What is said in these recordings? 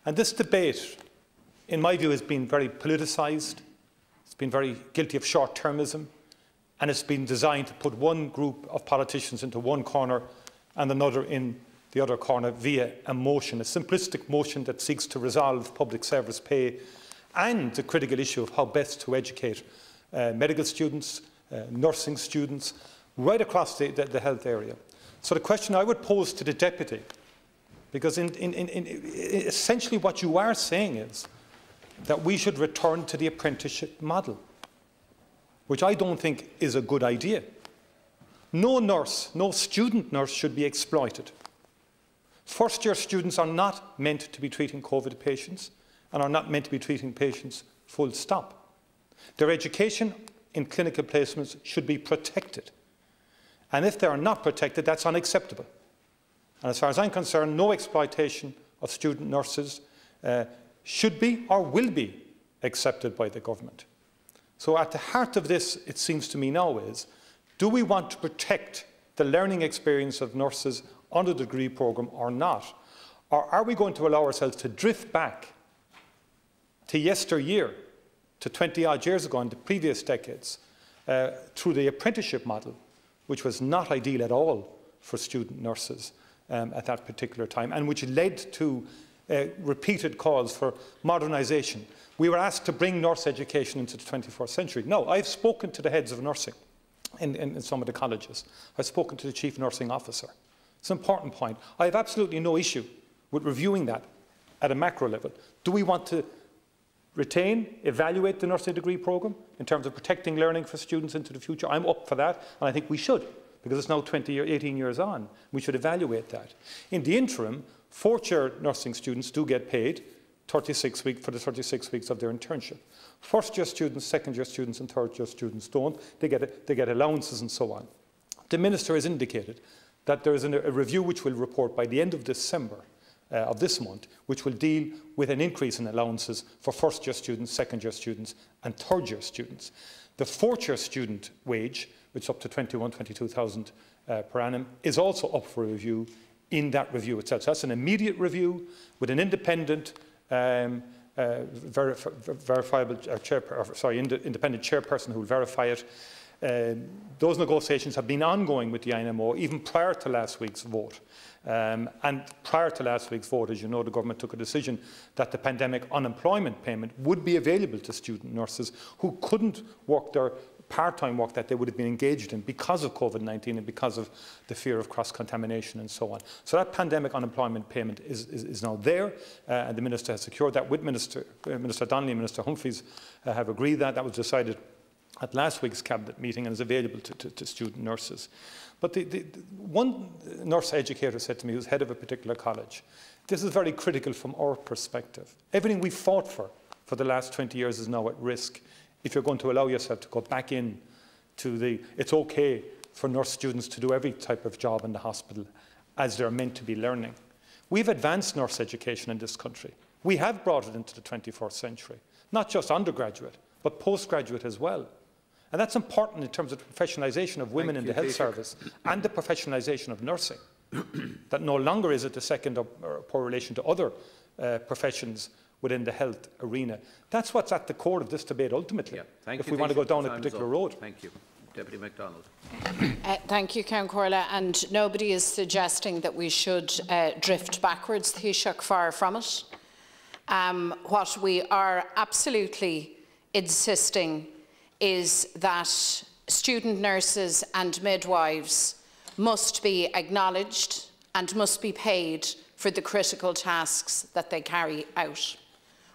And this debate, in my view, has been very politicised. It's been very guilty of short-termism, and it's been designed to put one group of politicians into one corner and another in the other corner via a motion, a simplistic motion that seeks to resolve public service pay and the critical issue of how best to educate medical students, nursing students, right across the health area. So the question I would pose to the Deputy, because essentially what you are saying is that we should return to the apprenticeship model, which I don't think is a good idea. No nurse, no student nurse should be exploited. First-year students are not meant to be treating COVID patients and are not meant to be treating patients full stop. Their education in clinical placements should be protected. And if they are not protected, that's unacceptable. And as far as I'm concerned, no exploitation of student nurses should be or will be accepted by the government. So at the heart of this, it seems to me now, is do we want to protect the learning experience of nurses under the degree programme or not? Or are we going to allow ourselves to drift back to yesteryear, to 20-odd years ago in the previous decades, through the apprenticeship model, which was not ideal at all for student nurses at that particular time, and which led to repeated calls for modernisation. We were asked to bring nurse education into the 21st century. No, I've spoken to the heads of nursing in some of the colleges. I've spoken to the chief nursing officer. It's an important point. I have absolutely no issue with reviewing that at a macro level. Do we want to retain, evaluate the nursing degree programme in terms of protecting learning for students into the future? I'm up for that, and I think we should, because it's now 18 years on. We should evaluate that. In the interim, fourth-year nursing students do get paid 36 weeks for the 36 weeks of their internship. First-year students, second-year students and third-year students don't. They get allowances and so on. The Minister has indicated that there is a review which will report by the end of December of this month, which will deal with an increase in allowances for first-year students, second-year students and third-year students. The fourth-year student wage, which is up to 22,000 per annum, is also up for review in that review itself. So that's an immediate review with an independent independent chairperson who will verify it. Those negotiations have been ongoing with the INMO even prior to last week's vote. And prior to last week's vote, as you know, the government took a decision that the pandemic unemployment payment would be available to student nurses who couldn't work their part-time work that they would have been engaged in because of COVID-19 and because of the fear of cross-contamination and so on. So that pandemic unemployment payment is now there, and the Minister has secured that with Minister Donnelly and Minister Humphreys have agreed that. That was decided at last week's Cabinet meeting and is available to student nurses. But one nurse educator said to me, who's head of a particular college, this is very critical from our perspective. Everything we fought for the last 20 years is now at risk if you're going to allow yourself to go back in to it's okay for nurse students to do every type of job in the hospital as they're meant to be learning. We've advanced nurse education in this country. We have brought it into the 21st century, not just undergraduate, but postgraduate as well. And that's important in terms of the professionalisation of women in the health service and the professionalisation of nursing. That no longer is it a second or poor relation to other professions within the health arena. That's what's at the core of this debate ultimately, if we want to go down a particular road. Thank you. Deputy MacDonald. Thank you, Count Corla. And nobody is suggesting that we should drift backwards, Taoiseach, far from it. What we are absolutely insisting is that student nurses and midwives must be acknowledged and must be paid for the critical tasks that they carry out.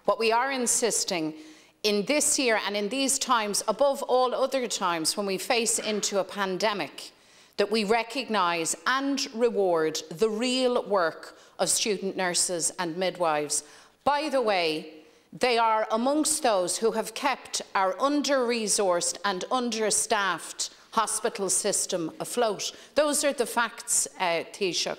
What we are insisting in this year and in these times, above all other times when we face into a pandemic, that we recognise and reward the real work of student nurses and midwives. By the way, they are amongst those who have kept our under-resourced and understaffed hospital system afloat. Those are the facts, Taoiseach.